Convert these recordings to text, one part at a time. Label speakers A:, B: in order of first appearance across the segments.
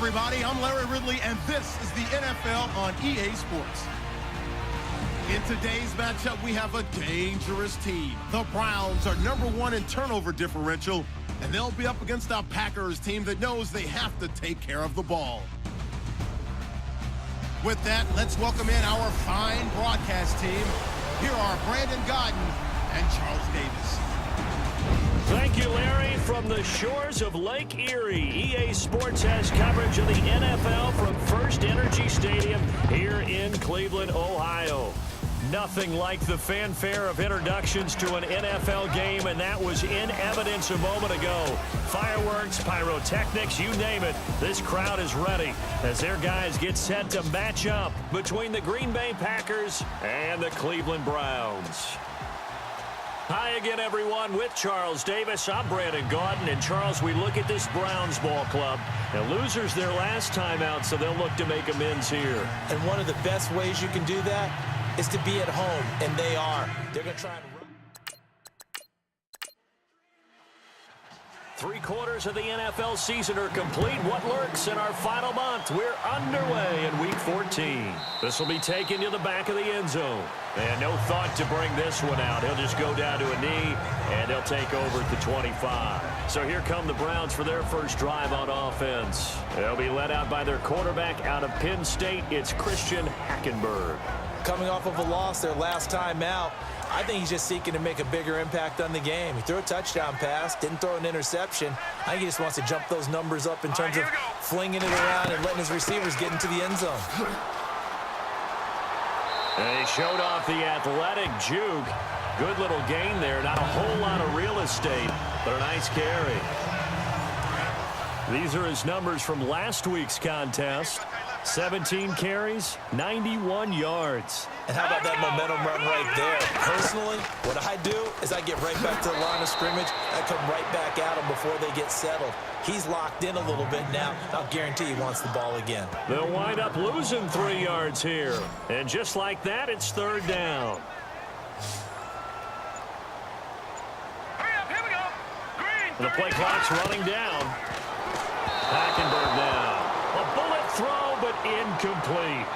A: everybody. I'm Larry Ridley, and this is the NFL on EA Sports. In today's matchup, we have a dangerous team. The Browns are #1 in turnover differential, and they'll be up against a Packers team that knows they have to take care of the ball. With that, let's welcome in our fine broadcast team. Here are Brandon Godden and Charles Davis.
B: Thank you, Larry. From the shores of Lake Erie, EA Sports has coverage of the NFL from First Energy Stadium here in Cleveland, Ohio. Nothing like the fanfare of introductions to an NFL game, and that was in evidence a moment ago. Fireworks, pyrotechnics, you name it. This crowd is ready as their guys get set to match up between the Green Bay Packers and the Cleveland Browns. Hi again, everyone. With Charles Davis, I'm Brandon Gaudin. And, Charles, we look at this Browns ball club. And losers their last time out, so they'll look to make amends here.
C: And one of the best ways you can do that is to be at home, and they are. They're going to try and run.
B: 3/4 of the NFL season are complete. What lurks in our final month? We're underway in Week 14. This will be taken to the back of the end zone. And no thought to bring this one out. He'll just go down to a knee, and they'll take over at the 25. So here come the Browns for their first drive on offense. They'll be led out by their quarterback out of Penn State. It's Christian Hackenberg.
C: Coming off of a loss their last time out, I think he's just seeking to make a bigger impact on the game. He threw a touchdown pass, didn't throw an interception. I think he just wants to jump those numbers up in terms of flinging it around and letting his receivers get into the end zone.
B: And he showed off the athletic juke. Good little gain there. Not a whole lot of real estate, but a nice carry. These are his numbers from last week's contest. 17 carries, 91 yards.
C: And how about that momentum run right there? Personally, what I do is I get right back to the line of scrimmage. I come right back at him before they get settled. He's locked in a little bit now. I'll guarantee he wants the ball again.
B: They'll wind up losing 3 yards here. And just like that, it's third down. The play clock's running down. Hackenberg now. A bullet throw, but incomplete.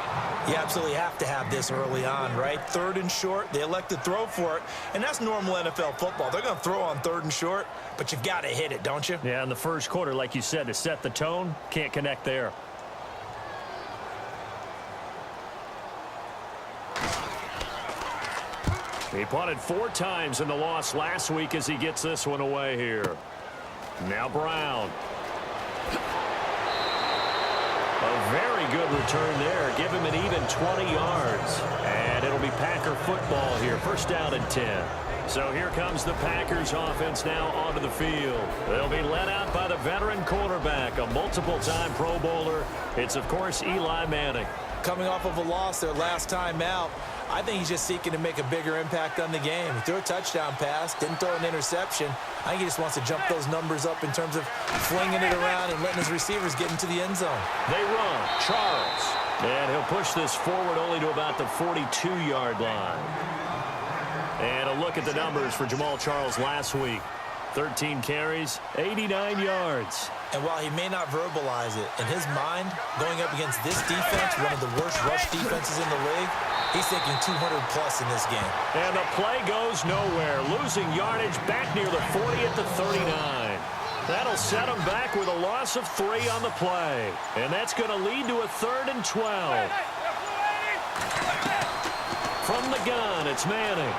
C: You absolutely have to have this early on, right? 3rd and short, they elect to throw for it, and that's normal NFL football. They're going to throw on 3rd and short, but you've got to hit it, don't you?
B: Yeah, in the first quarter, like you said, to set the tone, can't connect there. He punted 4 times in the loss last week as he gets this one away here. Now Brown. A very good return there. Give him an even 20 yards. And it'll be Packer football here. First down and 10. So here comes the Packers offense now onto the field. They'll be led out by the veteran quarterback, a multiple-time Pro Bowler. It's, of course, Eli Manning.
C: Coming off of a loss their last time out, I think he's just seeking to make a bigger impact on the game. He threw a touchdown pass, didn't throw an interception. I think he just wants to jump those numbers up in terms of flinging it around and letting his receivers get into the end zone.
B: They run. Charles. And he'll push this forward only to about the 42-yard line. And a look at the numbers for Jamal Charles last week. 13 carries, 89 yards.
C: And while he may not verbalize it, in his mind, going up against this defense, one of the worst rush defenses in the league, he's thinking 200-plus in this game.
B: And the play goes nowhere. Losing yardage back near the 40 at the 39. That'll set him back with a loss of 3 on the play. And that's going to lead to a 3rd and 12. From the gun, it's Manning.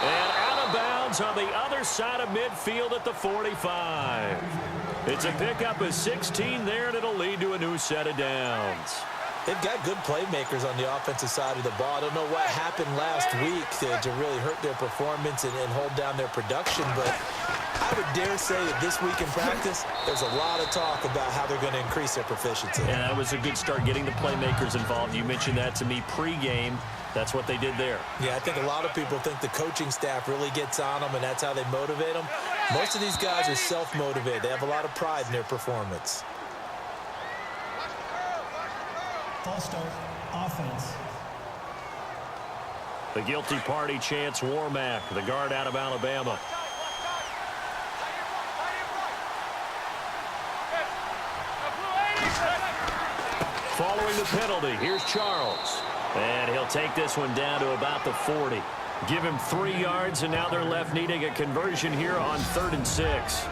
B: And out of bounds on the other side of midfield at the 45. It's a pickup of 16 there, and it'll lead to a new set of downs.
C: They've got good playmakers on the offensive side of the ball. I don't know what happened last week to really hurt their performance and hold down their production, but I would dare say that this week in practice, there's a lot of talk about how they're going to increase their proficiency.
B: And that was a good start getting the playmakers involved. You mentioned that to me pregame. That's what they did there.
C: Yeah, I think a lot of people think the coaching staff really gets on them, and that's how they motivate them. Most of these guys are self-motivated. They have a lot of pride in their performance.
D: False start, offense.
B: The guilty party chants Warmack, the guard out of Alabama. penalty. Here's Charles. And he'll take this one down to about the 40. Give him 3 yards, and now they're left needing a conversion here on 3rd and 6.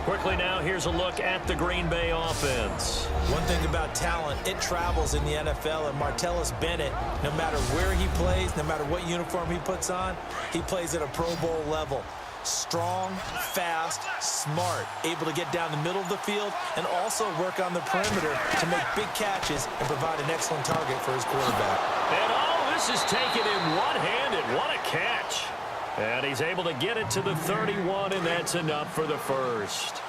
B: Quickly now, here's a look at the Green Bay offense.
C: One thing about talent, it travels in the NFL, and Martellus Bennett, no matter where he plays, no matter what uniform he puts on, he plays at a Pro Bowl level. Strong, fast, smart, able to get down the middle of the field and also work on the perimeter to make big catches and provide an excellent target for his quarterback.
B: And all this is taken in one-handed. What a catch. And he's able to get it to the 31, and that's enough for the first.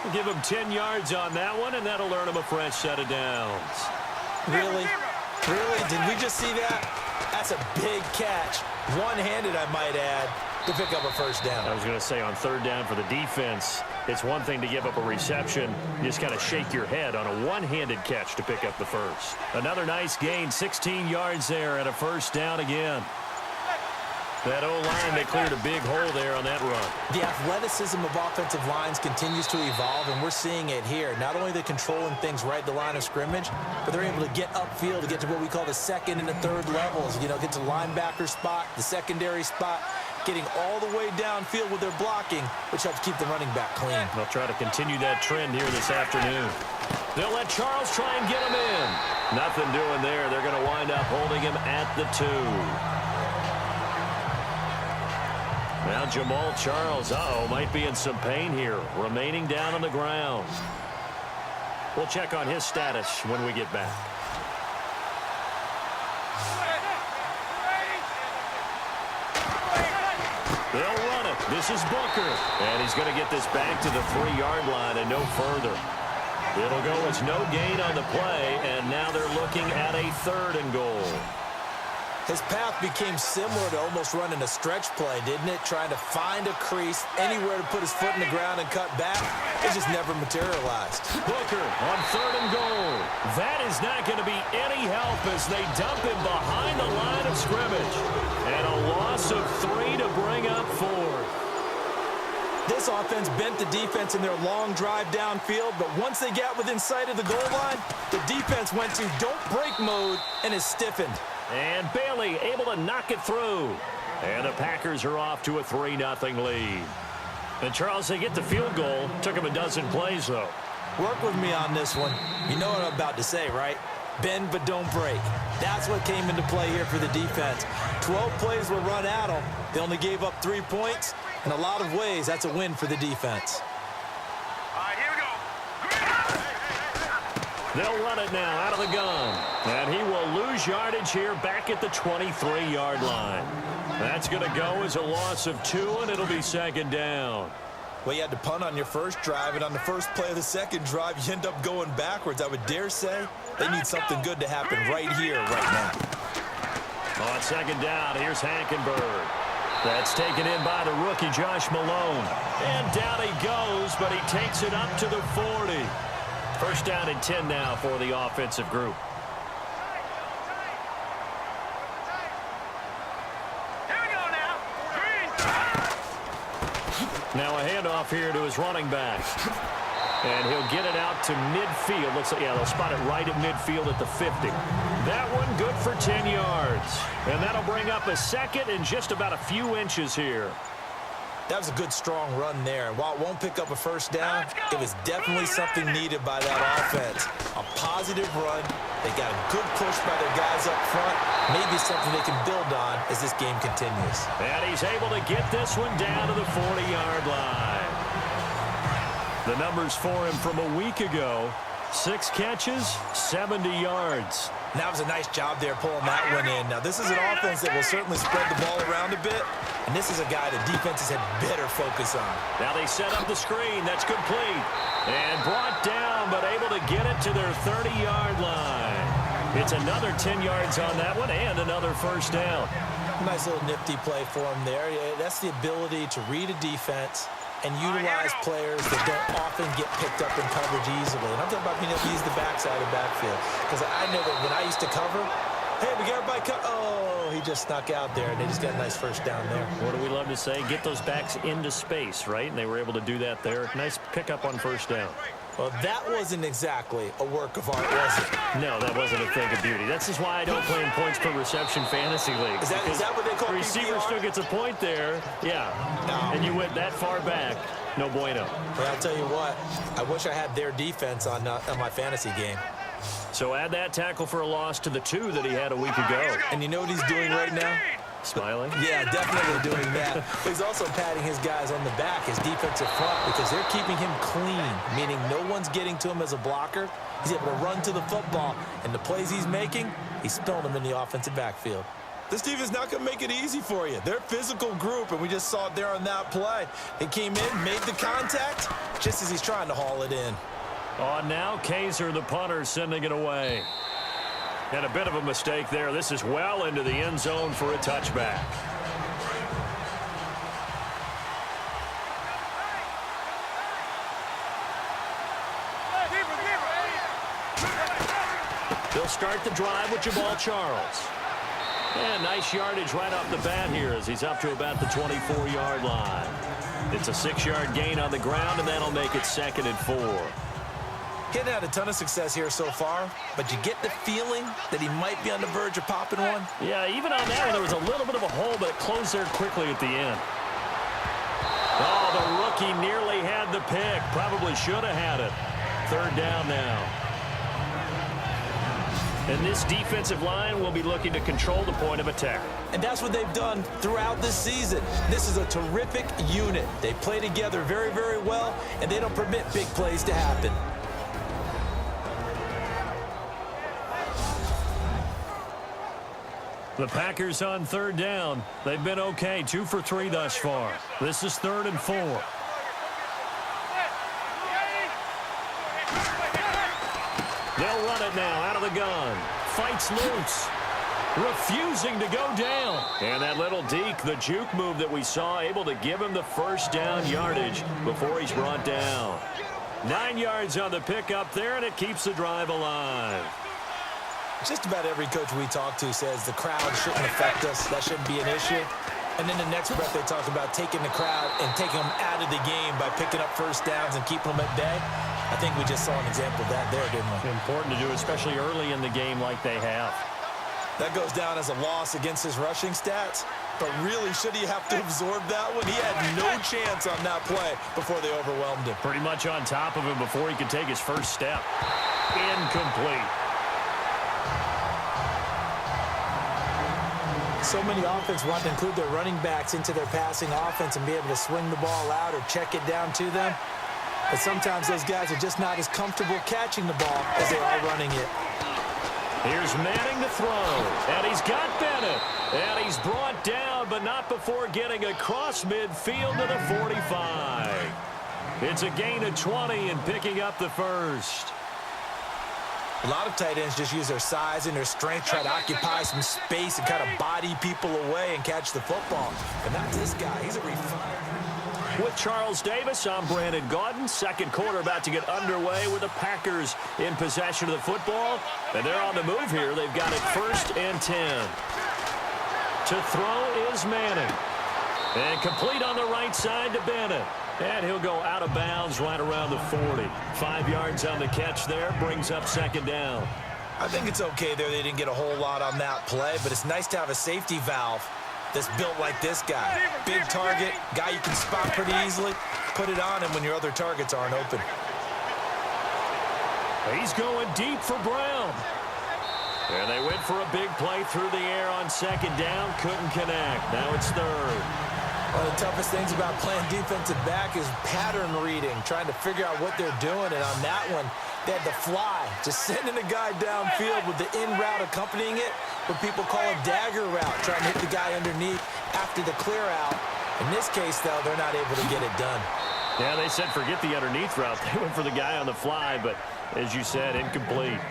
B: We'll give him 10 yards on that one, and that'll earn him a fresh set of downs.
C: Really? Really? Did we just see that? That's a big catch. One-handed, I might add, to pick up a first down.
B: I was going to say, on 3rd down for the defense, it's one thing to give up a reception. You just got to shake your head on a one-handed catch to pick up the first. Another nice gain, 16 yards there at a first down again. That O-line, they cleared a big hole there on that run.
C: The athleticism of offensive lines continues to evolve, and we're seeing it here. Not only are they controlling things right at the line of scrimmage, but they're able to get upfield to get to what we call the 2nd and the 3rd levels. You know, get to the linebacker spot, the secondary spot, getting all the way downfield with their blocking, which helps keep the running back clean.
B: They'll try to continue that trend here this afternoon. They'll let Charles try and get him in. Nothing doing there. They're going to wind up holding him at the 2. Now Jamal Charles, might be in some pain here, remaining down on the ground. We'll check on his status when we get back. They'll run it. This is Booker. And he's going to get this back to the 3-yard line and no further. It'll go as no gain on the play, and now they're looking at a 3rd and goal.
C: His path became similar to almost running a stretch play, didn't it? Trying to find a crease, anywhere to put his foot in the ground and cut back. It just never materialized.
B: Booker on 3rd and goal. That is not going to be any help as they dump him behind the line of scrimmage. And a loss of 3 to bring up 4th.
C: This offense bent the defense in their long drive downfield, but once they got within sight of the goal line, the defense went to don't break mode and is stiffened.
B: And Bailey able to knock it through. And the Packers are off to a 3-0 lead. And Charles, they get the field goal. Took them a dozen plays, though.
C: Work with me on this one. You know what I'm about to say, right? Bend but don't break. That's what came into play here for the defense. 12 plays were run at them. They only gave up 3 points. In a lot of ways, that's a win for the defense.
B: They'll run it now out of the gun. And he will lose yardage here back at the 23-yard line. That's going to go as a loss of 2, and it'll be 2nd down.
C: Well, you had to punt on your first drive, and on the first play of the second drive, you end up going backwards. I would dare say they need something good to happen right here, right now.
B: On 2nd down, here's Hankenberg. That's taken in by the rookie, Josh Malone. And down he goes, but he takes it up to the 40. First down and 10 now for the offensive group.
E: Here we go now.
B: Now a handoff here to his running back. And he'll get it out to midfield. Looks like, yeah, they'll spot it right at midfield at the 50. That one good for 10 yards. And that'll bring up a 2nd and just about a few inches here.
C: That was a good, strong run there. While it won't pick up a first down, it was definitely something needed by that offense. A positive run. They got a good push by their guys up front. Maybe something they can build on as this game continues.
B: And he's able to get this one down to the 40-yard line. The numbers for him from a week ago: 6 catches, 70 yards.
C: And that was a nice job there pulling that one in. Now, this is an offense that will certainly spread the ball around a bit, and this is a guy that defenses had better focus on.
B: Now they set up the screen. That's complete. And brought down, but able to get it to their 30-yard line. It's another 10 yards on that one and another first down.
C: Nice little nifty play for him there. That's the ability to read a defense and utilize players that don't often get picked up in coverage easily. And I'm talking about being able to use the backside of the backfield. Because I know that when I used to cover, hey, we got everybody cut. Oh, he just snuck out there, and they just got a nice first down there.
B: What do we love to say? Get those backs into space, right? And they were able to do that there. Nice pickup on first down.
C: Well, that wasn't exactly a work of art, was it?
B: No, that wasn't a thing of beauty. That's just why I don't play in points per reception fantasy leagues.
C: Is that what they call
B: the receiver
C: PPR?
B: still gets a point there. Yeah.
C: No.
B: And you went that far back. No bueno.
C: But I'll tell you what, I wish I had their defense on my fantasy game.
B: So add that tackle for a loss to the 2 that he had a week ago.
C: And you know what he's doing right now?
B: Smiling?
C: Yeah, definitely doing that. But he's also patting his guys on the back, his defensive front, because they're keeping him clean, meaning no one's getting to him as a blocker. He's able to run to the football, and the plays he's making, he's spilling them in the offensive backfield. This defense is not going to make it easy for you. They're a physical group, and we just saw it there on that play. He came in, made the contact, just as he's trying to haul it in.
B: On now, Kaiser, the punter, sending it away. And a bit of a mistake there. This is well into the end zone for a touchback. They'll start the drive with Jamal Charles. And nice yardage right off the bat here as he's up to about the 24-yard line. It's a 6-yard gain on the ground, and that'll make it 2nd and 4.
C: He's had a ton of success here so far, but you get the feeling that he might be on the verge of popping one.
B: Yeah, even on that one, there was a little bit of a hole, but it closed there quickly at the end. Oh, the rookie nearly had the pick. Probably should have had it. 3rd down now. And this defensive line will be looking to control the point of attack.
C: And that's what they've done throughout this season. This is a terrific unit. They play together very, very well, and they don't permit big plays to happen.
B: The Packers on 3rd down. They've been okay, 2 for 3 thus far. This is 3rd and 4. They'll run it now out of the gun. Fights loose. Refusing to go down. And that little deke, the juke move that we saw, able to give him the 1st down yardage before he's brought down. 9 yards on the pickup there, and it keeps the drive alive.
C: Just about every coach we talk to says the crowd shouldn't affect us. That shouldn't be an issue. And then the next breath they talk about taking the crowd and taking them out of the game by picking up 1st downs and keeping them at bay. I think we just saw an example of that there, didn't we?
B: Important to do, especially early in the game like they have.
C: That goes down as a loss against his rushing stats. But really, should he have to absorb that one? He had no chance on that play before they overwhelmed him.
B: Pretty much on top of him before he could take his 1st step. Incomplete.
C: So many offense want to include their running backs into their passing offense and be able to swing the ball out or check it down to them. But sometimes those guys are just not as comfortable catching the ball as they are running it.
B: Here's Manning to throw. And he's got Bennett. And he's brought down, but not before getting across midfield to the 45. It's a gain of 20 and picking up the 1st.
C: A lot of tight ends just use their size and their strength, try to occupy some space and kind of body people away and catch the football. But not this guy. He's a refiner.
B: With Charles Davis, I'm Brandon Gaudin. 2nd quarter about to get underway with the Packers in possession of the football. And they're on the move here. They've got it 1st and 10. To throw is Manning. And complete on the right side to Bennett. And he'll go out of bounds right around the 40. 5 yards on the catch there, brings up 2nd down.
C: I think it's okay there. They didn't get a whole lot on that play, but it's nice to have a safety valve that's built like this guy. Big target, guy you can spot pretty easily. Put it on him when your other targets aren't open.
B: He's going deep for Brown. And they went for a big play through the air on 2nd down. Couldn't connect. Now it's 3rd.
C: One of the toughest things about playing defensive back is pattern reading, trying to figure out what they're doing. And on that one, they had the fly, just sending a guy downfield with the in route accompanying it, what people call a dagger route, trying to hit the guy underneath after the clear out. In this case, though, they're not able to get it done.
B: Yeah, they said forget the underneath route. They went for the guy on the fly, but as you said, incomplete.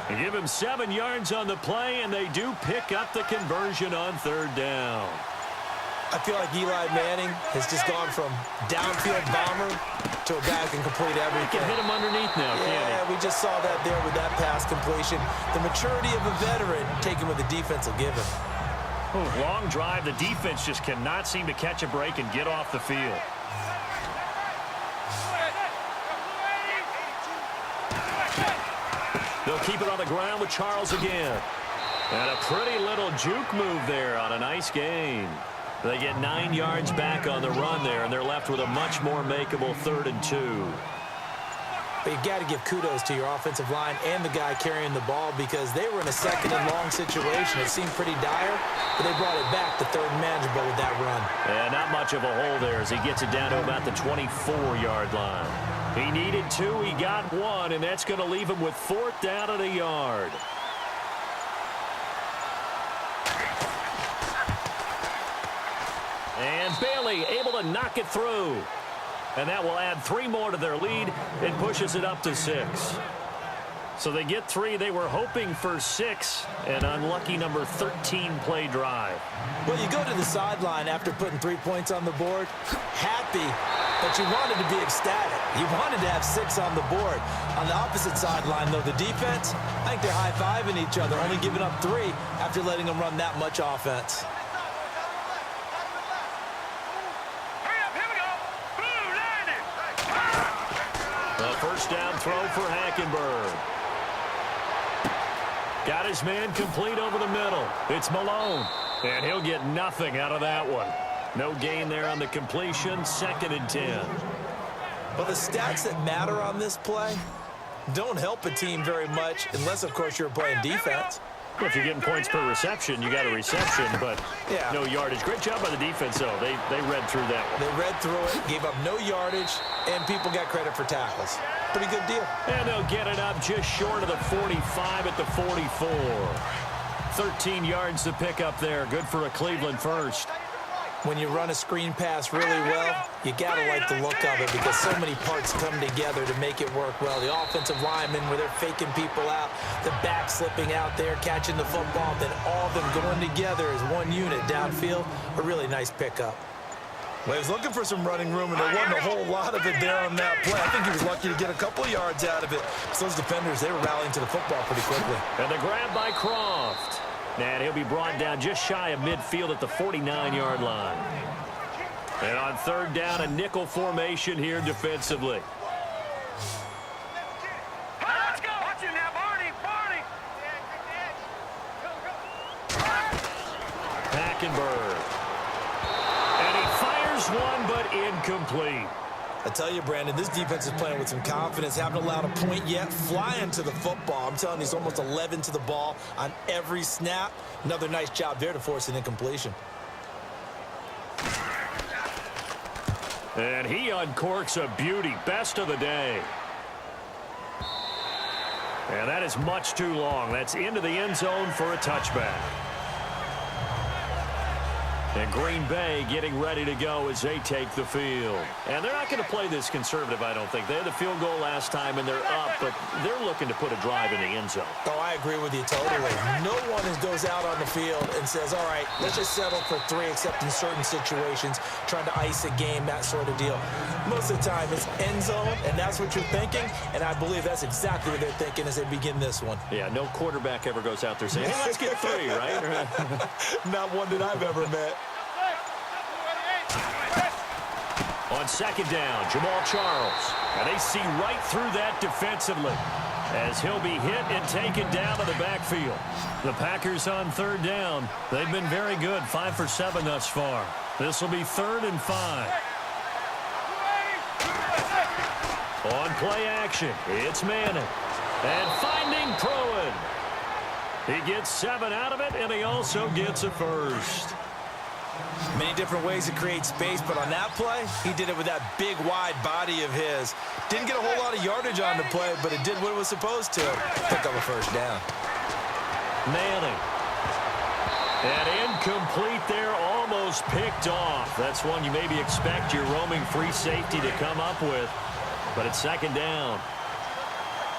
B: They give him 7 yards on the play, and they do pick up the conversion on 3rd down.
C: I feel like Eli Manning has just gone from downfield bomber to a guy who can complete everything.
B: He can hit him underneath now, can't he?
C: Yeah, we just saw that there with that pass completion. The maturity of a veteran taken what the defense will give him.
B: Oh, long drive. The defense just cannot seem to catch a break and get off the field. They'll keep it on the ground with Charles again. And a pretty little juke move there on a nice gain. They get 9 yards back on the run there, and they're left with a much more makeable 3rd and 2.
C: But you got to give kudos to your offensive line and the guy carrying the ball because they were in a 2nd and long situation. It seemed pretty dire, but they brought it back to 3rd and manageable with that run.
B: Yeah, not much of a hole there as he gets it down to about the 24-yard line. He needed 2, he got 1, and that's going to leave him with 4th down and a yard. And Bailey able to knock it through. And that will add 3 more to their lead. It pushes it up to 6. So they get 3. They were hoping for 6. An unlucky number 13 play drive.
C: Well, you go to the sideline after putting 3 points on the board, happy, but you wanted to be ecstatic. You wanted to have 6 on the board. On the opposite sideline, though, the defense, I think they're high-fiving each other, only giving up 3 after letting them run that much offense.
B: First down throw for Hackenberg. Got his man complete over the middle. It's Malone. And he'll get nothing out of that one. No gain there on the completion. 2nd and 10.
C: Well, the stats that matter on this play don't help a team very much unless, of course, you're playing defense.
B: Well, if you're getting points per reception, you got a reception, but no yardage. Great job by the defense, though. They read through that one.
C: They read through it, gave up no yardage, and people got credit for tackles. Pretty good deal.
B: And they'll get it up just short of the 45 at the 44. 13 yards to pick up there. Good for a Cleveland first.
C: When you run a screen pass really well, you got to like the look of it because so many parts come together to make it work well. The offensive linemen, where they're faking people out, the back slipping out there, catching the football, then all of them going together as one unit downfield. A really nice pickup. Well, he was looking for some running room, and there wasn't a whole lot of it there on that play. I think he was lucky to get a couple yards out of it. So those defenders, they were rallying to the football pretty quickly.
B: And the grab by Croft. And he'll be brought down just shy of midfield at the 49-yard line. And on 3rd down, a nickel formation here defensively.
E: Let's go. Watch it now, Barney.
B: Hackenberg. And he fires one, but incomplete.
C: I tell you, Brandon, this defense is playing with some confidence. Haven't allowed a point yet. Flying to the football. I'm telling you, he's almost 11 to the ball on every snap. Another nice job there to force an incompletion.
B: And he uncorks a beauty. Best of the day. And that is much too long. That's into the end zone for a touchback. And Green Bay getting ready to go as they take the field. And they're not going to play this conservative, I don't think. They had the field goal last time, and they're up, but they're looking to put a drive in the end zone.
C: Oh, I agree with you totally. No one goes out on the field and says, all right, let's just settle for 3, except in certain situations, trying to ice a game, that sort of deal. Most of the time, it's end zone, and that's what you're thinking, and I believe that's exactly what they're thinking as they begin this one.
B: Yeah, no quarterback ever goes out there saying, hey, let's get 3, right?
C: Not one that I've ever met.
B: On 2nd down, Jamal Charles. And they see right through that defensively as he'll be hit and taken down to the backfield. The Packers on 3rd down. They've been very good, 5 for 7 thus far. This will be 3rd and 5. On play action, it's Manning. And finding Pruitt. He gets 7 out of it, and he also gets a first.
C: Many different ways to create space, but on that play, he did it with that big, wide body of his. Didn't get a whole lot of yardage on the play, but it did what it was supposed to. Pick up a first down.
B: Manning. And incomplete there, almost picked off. That's one you maybe expect your roaming free safety to come up with, but it's 2nd down.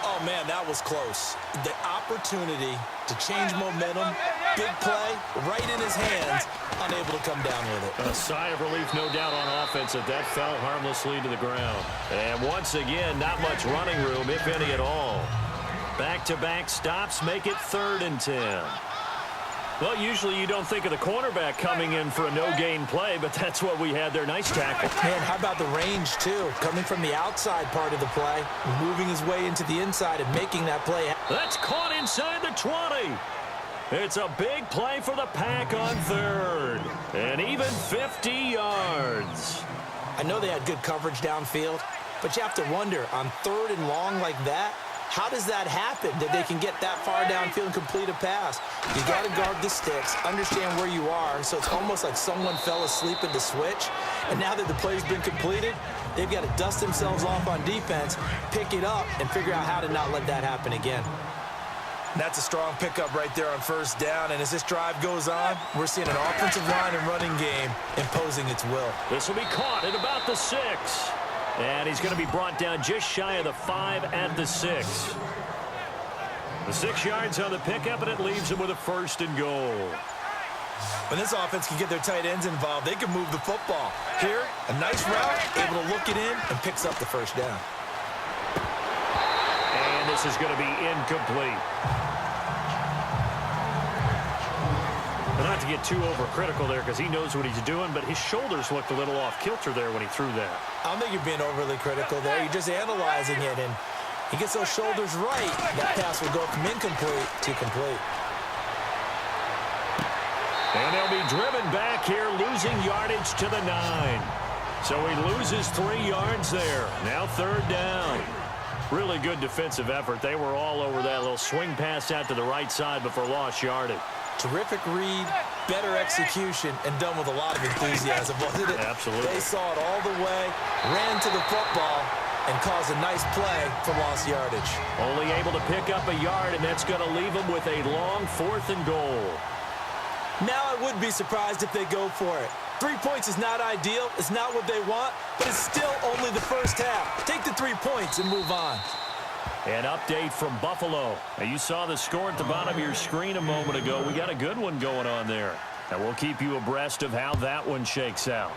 C: Oh, man, that was close. The opportunity to change momentum, big play, right in his hands, unable to come down with it.
B: A sigh of relief, no doubt, on offense if that fell harmlessly to the ground. And once again, not much running room, if any at all. Back-to-back stops make it 3rd and 10. Well, usually you don't think of the cornerback coming in for a no-gain play, but that's what we had there. Nice tackle.
C: Man, how about the range, too? Coming from the outside part of the play, moving his way into the inside and making that play happen.
B: That's caught inside the 20. It's a big play for the Pack on third. And even 50 yards.
C: I know they had good coverage downfield, but you have to wonder, on third and long like that, how does that happen that they can get that far downfield and complete a pass? You got to guard the sticks, understand where you are, so it's almost like someone fell asleep at the switch, and now that the play's been completed, they've got to dust themselves off on defense, pick it up, and figure out how to not let that happen again. That's a strong pickup right there on first down, and as this drive goes on, we're seeing an offensive line and running game imposing its will.
B: This will be caught at about the 6. And he's going to be brought down just shy of the 5 at the 6. The 6 yards on the pickup, and it leaves him with a first and goal.
C: When this offense can get their tight ends involved, they can move the football. Here, a nice route, able to look it in, and picks up the first down.
B: And this is going to be incomplete. Not to get too overcritical there because he knows what he's doing, but his shoulders looked a little off kilter there when he threw that.
C: I don't think you're being overly critical there. You're just analyzing it, and he gets those shoulders right. That pass will go from incomplete to complete.
B: And they'll be driven back here, losing yardage to the 9. So he loses 3 yards there. Now third down. Really good defensive effort. They were all over that little swing pass out to the right side before lost yardage.
C: Terrific read, better execution, and done with a lot of enthusiasm, wasn't it?
B: Absolutely.
C: They saw it all the way, ran to the football, and caused a nice play for lost yardage.
B: Only able to pick up a yard, and that's going to leave them with a long 4th and goal.
C: Now I would be surprised if they go for it. 3 points is not ideal. It's not what they want, but it's still only the first half. Take the 3 points and move on.
B: An update from Buffalo. Now, you saw the score at the bottom of your screen a moment ago. We got a good one going on there. And we'll keep you abreast of how that one shakes out.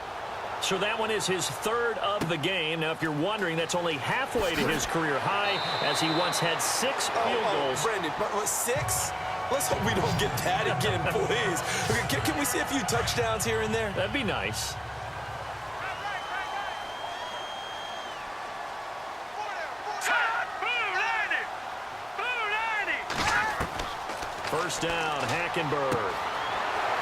B: So that one is his 3rd of the game. Now, if you're wondering, that's only halfway to his career high, as he once had 6 field goals.
C: Brandon, what, 6? Let's hope we don't get that again, please. Okay, can we see a few touchdowns here and there?
B: That'd be nice. First down, Hackenberg.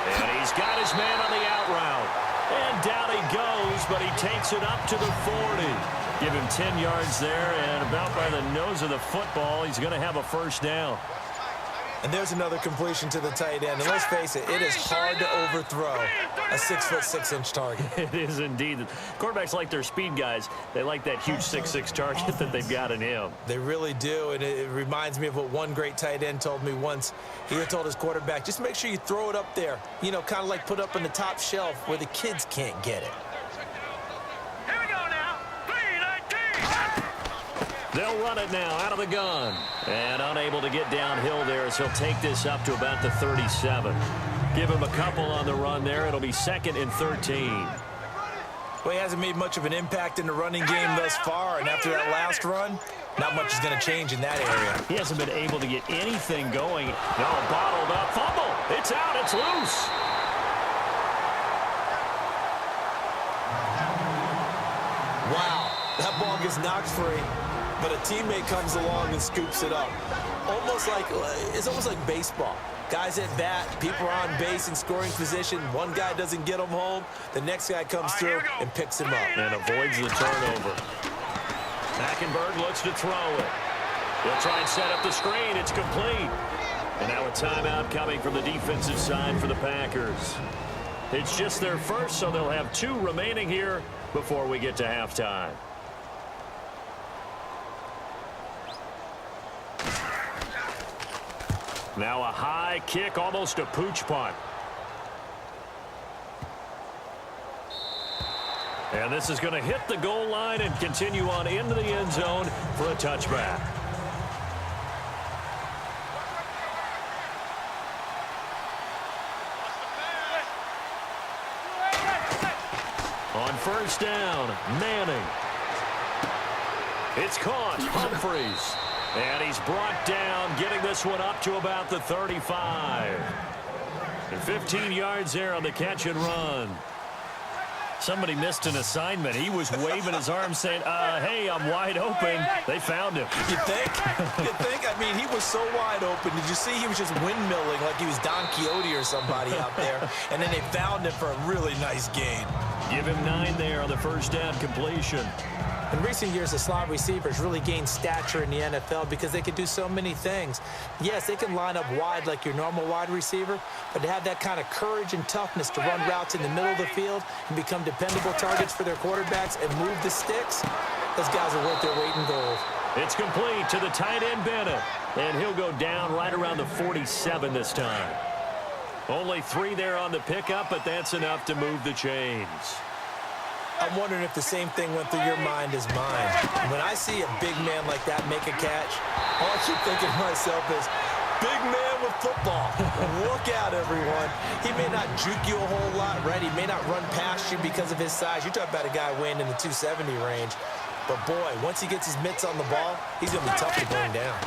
B: And he's got his man on the out route. And down he goes, but he takes it up to the 40. Give him 10 yards there, and about by the nose of the football, he's going to have a first down.
C: And there's another completion to the tight end. And let's face it, it is hard to overthrow a 6'6" target.
B: It is indeed. Quarterbacks like their speed guys. They like that huge 6'6" target that they've got in him.
C: They really do, and it reminds me of what one great tight end told me once. He had told his quarterback, just make sure you throw it up there. You know, kind of like put up on the top shelf where the kids can't get it.
E: Here we go now. 3-19.
B: They'll run it now out of the gun. And unable to get downhill there as he'll take this up to about the 37. Give him a couple on the run there. It'll be 2nd and 13.
C: Well, he hasn't made much of an impact in the running game thus far, and after that last run, not much is going to change in that area.
B: He hasn't been able to get anything going. No, bottled up. Fumble. It's out. It's loose.
C: Wow, that ball gets knocked free, but a teammate comes along and scoops it up. It's almost like baseball. Guys at bat, people are on base in scoring position. One guy doesn't get him home. The next guy comes through and picks him up.
B: And avoids the turnover. Hackenberg looks to throw it. He'll try and set up the screen. It's complete. And now a timeout coming from the defensive side for the Packers. It's just their first, so they'll have 2 remaining here before we get to halftime. Now a high kick, almost a pooch punt. And this is going to hit the goal line and continue on into the end zone for a touchback. On first down, Manning. It's caught, Humphreys. And he's brought down, getting this one up to about the 35. And 15 yards there on the catch and run. Somebody missed an assignment. He was waving his arms saying, hey, I'm wide open. They found him.
C: You think? You think? I mean, he was so wide open. Did you see he was just windmilling like he was Don Quixote or somebody out there? And then they found him for a really nice gain.
B: Give him 9 there on the first down completion.
C: In recent years, the slot receivers really gained stature in the NFL because they could do so many things. Yes, they can line up wide like your normal wide receiver, but to have that kind of courage and toughness to run routes in the middle of the field and become dependable targets for their quarterbacks and move the sticks, those guys are worth their weight in gold.
B: It's complete to the tight end, Bennett, and he'll go down right around the 47 this time. Only 3 there on the pickup, but that's enough to move the chains.
C: I'm wondering if the same thing went through your mind as mine. When I see a big man like that make a catch, all I keep thinking to myself is, big man with football. Look out, everyone. He may not juke you a whole lot, right? He may not run past you because of his size. You're talking about a guy weighing in the 270 range. But, boy, once he gets his mitts on the ball, he's going to be tough to bring down.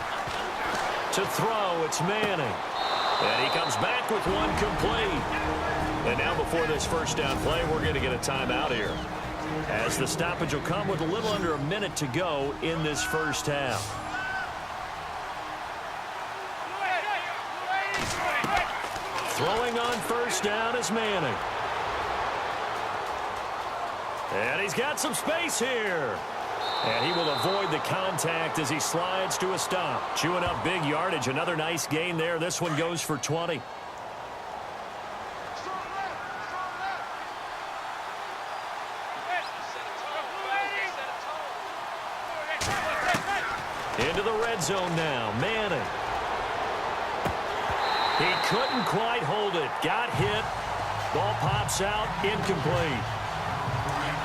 B: To throw, it's Manning. And he comes back with one complete. And now before this first down play, we're going to get a timeout here, as the stoppage will come with a little under a minute to go in this first half. Throwing on first down is Manning. And he's got some space here. And he will avoid the contact as he slides to a stop. Chewing up big yardage. Another nice gain there. This one goes for 20. Into the red zone now. Manning. He couldn't quite hold it. Got hit. Ball pops out. Incomplete.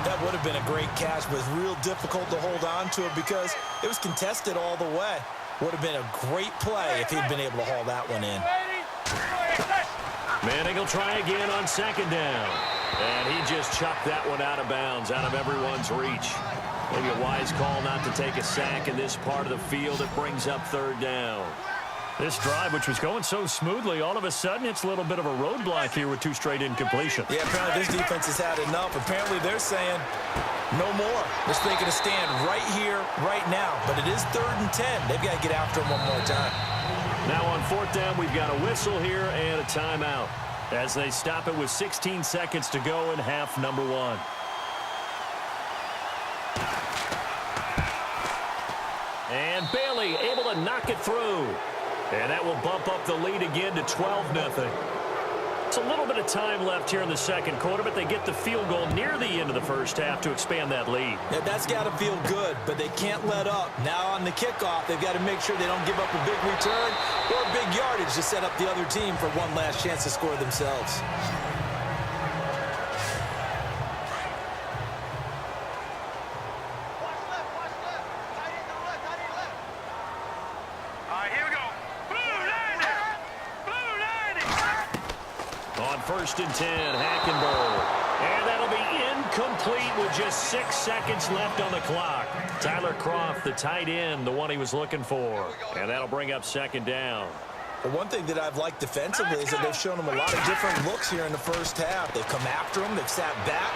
C: That would have been a great catch, but it's real difficult to hold on to it because it was contested all the way. Would have been a great play if he'd been able to haul that one in.
B: Manning will try again on second down. And he just chucked that one out of bounds, out of everyone's reach. Maybe a wise call not to take a sack in this part of the field. It brings up third down. This drive, which was going so smoothly, all of a sudden it's a little bit of a roadblock here with 2 straight incompletions.
C: Yeah, apparently this defense has had enough. Apparently they're saying no more. They're thinking to stand right here, right now. But it is 3rd and 10. They've got to get after him one more time.
B: Now on 4th down, we've got a whistle here and a timeout as they stop it with 16 seconds to go in half number 1. And Bailey able to knock it through. And that will bump up the lead again to 12-0. It's a little bit of time left here in the second quarter, but they get the field goal near the end of the first half to expand that lead.
C: Yeah, that's got to feel good, but they can't let up. Now on the kickoff, they've got to make sure they don't give up a big return or a big yardage to set up the other team for one last chance to score themselves.
B: First and 10, Hackenberg. And that'll be incomplete with just 6 seconds left on the clock. Tyler Croft, the tight end, the one he was looking for. And that'll bring up second down.
C: But one thing that I've liked defensively is that they've shown them a lot of different looks here in the first half. They've come after them. They've sat back.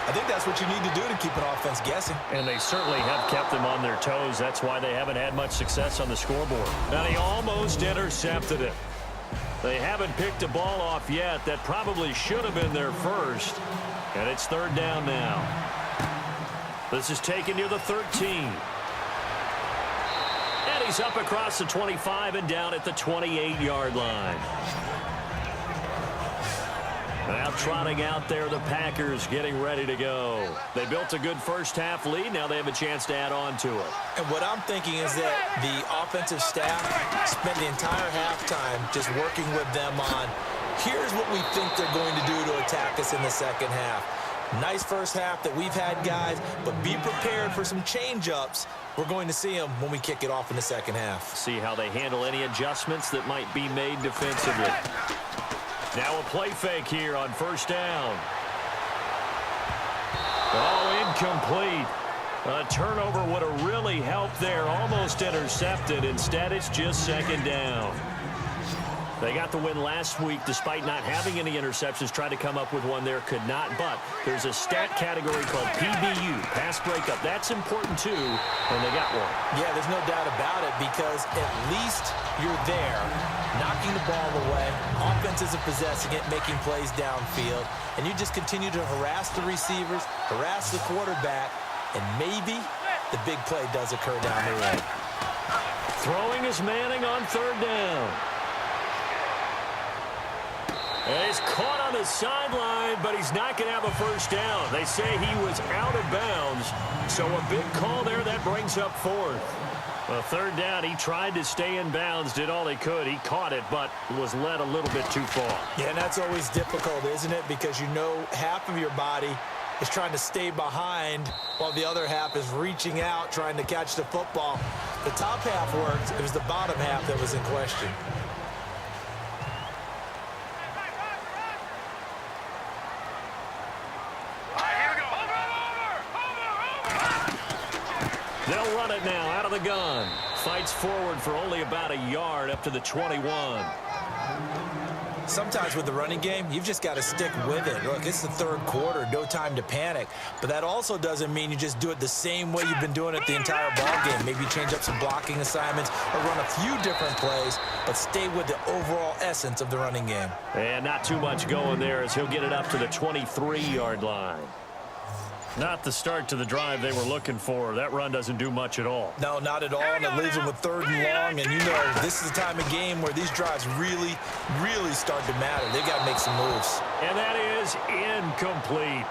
C: I think that's what you need to do to keep an offense guessing.
B: And they certainly have kept them on their toes. That's why they haven't had much success on the scoreboard. Now he almost intercepted it. They haven't picked a ball off yet. That probably should have been their first. And it's 3rd down now. This is taken near the 13. And he's up across the 25 and down at the 28-yard line. Now trotting out there, the Packers getting ready to go. They built a good first half lead. Now they have a chance to add on to it.
C: And what I'm thinking is that the offensive staff spent the entire halftime just working with them on, here's what we think they're going to do to attack us in the second half. Nice first half that we've had, guys, but be prepared for some change-ups. We're going to see them when we kick it off in the second half.
B: See how they handle any adjustments that might be made defensively. Now a play fake here on first down. Oh, incomplete. A turnover would have really helped there. Almost intercepted. Instead, it's just second down. They got the win last week despite not having any interceptions. Tried to come up with one there, could not. But there's a stat category called PBU, pass breakup. That's important too, and they got one.
C: Yeah, there's no doubt about it because at least you're there, knocking the ball away. Offense isn't possessing it, making plays downfield. And you just continue to harass the receivers, harass the quarterback, and maybe the big play does occur down the road.
B: Throwing is Manning on third down. And he's caught on the sideline, but he's not going to have a first down. They say he was out of bounds, so a big call there that brings up fourth. Well, third down, he tried to stay in bounds, did all he could. He caught it, but was led a little bit too far.
C: Yeah, and that's always difficult, isn't it? Because you know half of your body is trying to stay behind while the other half is reaching out, trying to catch the football. The top half worked. It was the bottom half that was in question.
B: They'll run it now out of the gun. Fights forward for only about a yard up to the 21.
C: Sometimes with the running game, you've just got to stick with it. Look, it's the third quarter, no time to panic. But that also doesn't mean you just do it the same way you've been doing it the entire ball game. Maybe change up some blocking assignments or run a few different plays, but stay with the overall essence of the running game.
B: And not too much going there as he'll get it up to the 23-yard line. Not the start to the drive they were looking for. That run doesn't do much at all.
C: No, not at all, and it leaves them with third and long. And you know this is the time of game where these drives really, really start to matter. They've got to make some moves.
B: And that is incomplete.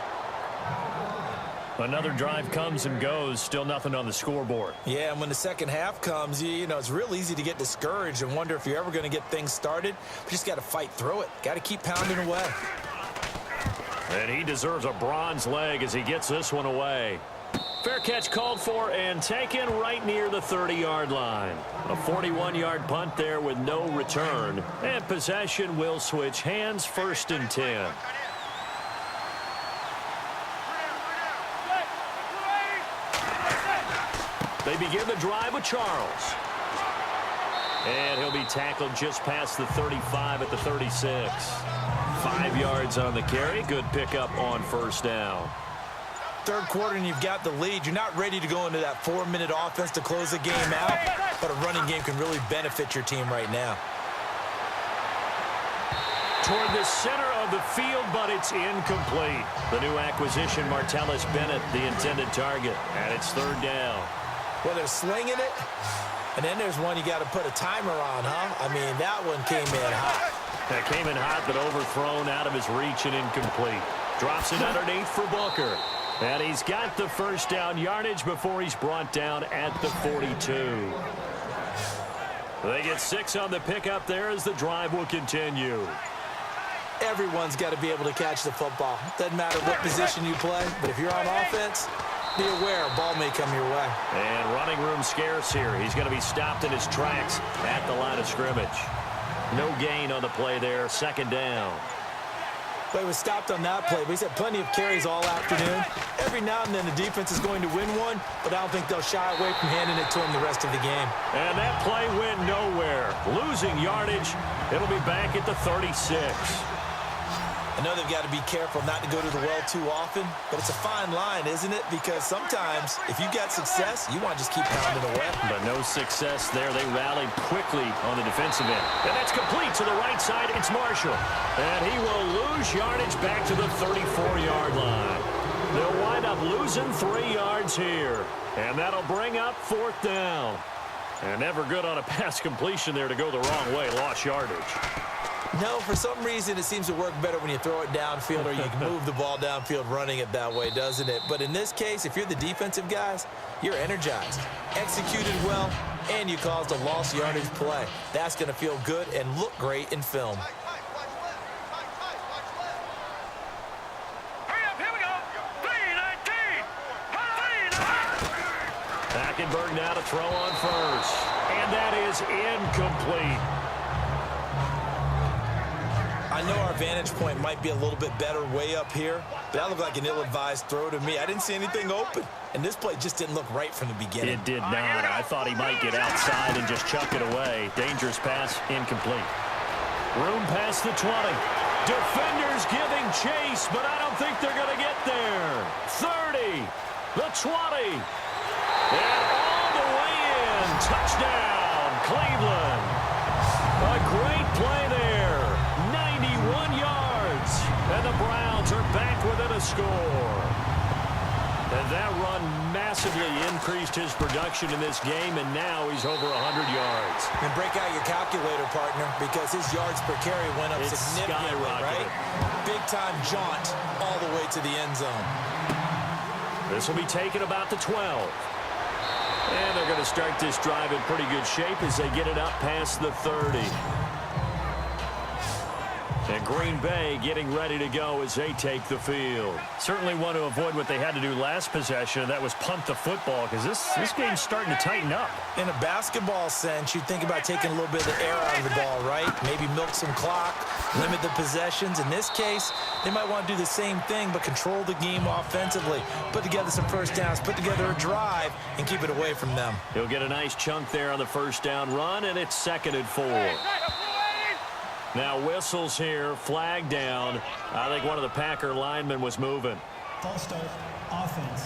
B: Another drive comes and goes. Still nothing on the scoreboard.
C: Yeah, and when the second half comes, you know, it's real easy to get discouraged and wonder if you're ever going to get things started. But you just got to fight through it. Got to keep pounding away.
B: And he deserves a bronze leg as he gets this one away. Fair catch called for and taken right near the 30-yard line. A 41-yard punt there with no return. And possession will switch hands, 1st and 10. They begin the drive with Charles. And he'll be tackled just past the 35 at the 36. 5 yards on the carry. Good pickup on 1st down.
C: Third quarter and you've got the lead. You're not ready to go into that 4-minute offense to close the game out, but a running game can really benefit your team right now.
B: Toward the center of the field, but it's incomplete. The new acquisition, Martellus Bennett, the intended target, and it's 3rd down.
C: Well, they're slinging it, and then there's one you got to put a timer on, huh? I mean, that one came in hot.
B: That came in hot, but overthrown out of his reach and incomplete. Drops it underneath for Booker. And he's got the 1st down yardage before he's brought down at the 42. They get 6 on the pickup there as the drive will continue.
C: Everyone's got to be able to catch the football. Doesn't matter what position you play, but if you're on offense, be aware a ball may come your way.
B: And running room scarce here. He's going to be stopped in his tracks at the line of scrimmage. No gain on the play there, 2nd down.
C: But he was stopped on that play, but he's had plenty of carries all afternoon. Every now and then the defense is going to win one, but I don't think they'll shy away from handing it to him the rest of the game.
B: And that play went nowhere. Losing yardage. It'll be back at the 36.
C: I know they've got to be careful not to go to the well too often, but it's a fine line, isn't it? Because sometimes if you got success, you want to just keep pounding away.
B: But no success there. They rallied quickly on the defensive end. And that's complete to the right side. It's Marshall. And he will lose yardage back to the 34-yard line. They'll wind up losing 3 yards here. And that'll bring up 4th down. And never good on a pass completion there to go the wrong way. Lost yardage.
C: No, for some reason it seems to work better when you throw it downfield or you can move the ball downfield running it that way, doesn't it? But in this case, if you're the defensive guys, you're energized, executed well, and you caused a lost yardage play. That's going to feel good and look great in film.
E: Hurry up, here we go. 3-19. 3-19.
B: Hackenberg now to throw on 1st. And that is incomplete.
C: I know our vantage point might be a little bit better way up here, but that looked like an ill-advised throw to me. I didn't see anything open, and this play just didn't look right from the beginning.
B: It did not. I thought he might get outside and just chuck it away. Dangerous pass, incomplete. Room past the 20. Defenders giving chase, but I don't think they're going to get there. 30, the 20, and all the way in. Touchdown, Cleveland. A great play there. 91 yards, and the Browns are back within a score. And that run massively increased his production in this game, and now he's over 100 yards.
C: And break out your calculator, partner, because his yards per carry went up significantly, right? Big-time jaunt all the way to the end zone.
B: This will be taken about the 12. And they're going to start this drive in pretty good shape as they get it up past the 30. And Green Bay getting ready to go as they take the field. Certainly want to avoid what they had to do last possession, and that was punt the football, because this game's starting to tighten up.
C: In a basketball sense, you think about taking a little bit of the air out of the ball, right? Maybe milk some clock, limit the possessions. In this case, they might want to do the same thing, but control the game offensively. Put together some first downs, put together a drive, and keep it away from them.
B: He'll get a nice chunk there on the first down run, and it's 2nd and 4. Now whistles here, flag down. I think one of the Packer linemen was moving.
D: False start, offense.